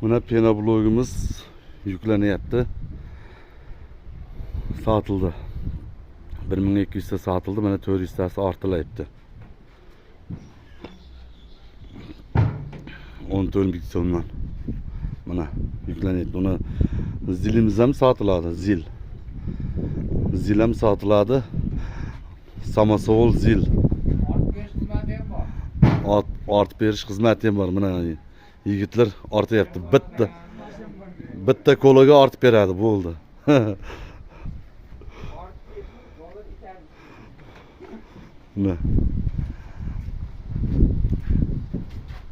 Buna pena blogumuz yükleniyordu. Satıldı. 1200 de satıldı. Bana 400 de artılayıptı. 14 bin sonundan. Buna yükleniyordu. Ona zilimiz hem satıladı. Zil. Zil hem satıladı. Samasol zil. Art beriş hizmeti var. Buna yigitler artı yaptı. Bitti. Bitti kolaga art beradi. Bu oldu. Ne?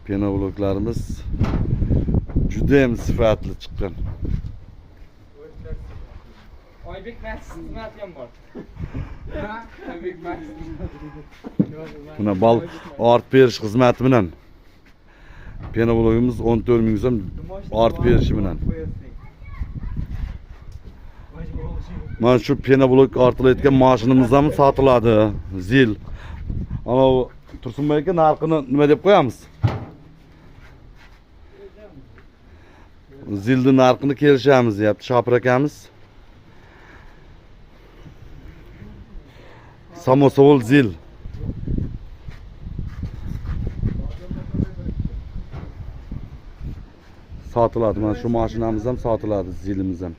Pena bloklarımız judayam sifatli chiqqan. Oybek maxsiz xizmati ham bor. Ha? Oybek maxsiz. Buna bal art berish xizmati bilan pena blogimiz 14 ming so'm art berishi bilan. Mana shu pena blok ortilayotgan mashinamiz ham sotiladi. Zil. Ama Tursunbay aka narxini nima deb qo'yamiz? Zilni narxini kelishamiz deyapti Shopir akamiz. Samosovol zil. Sotiladi. Mana shu mashinamiz ham sotiladi, zilimiz ham.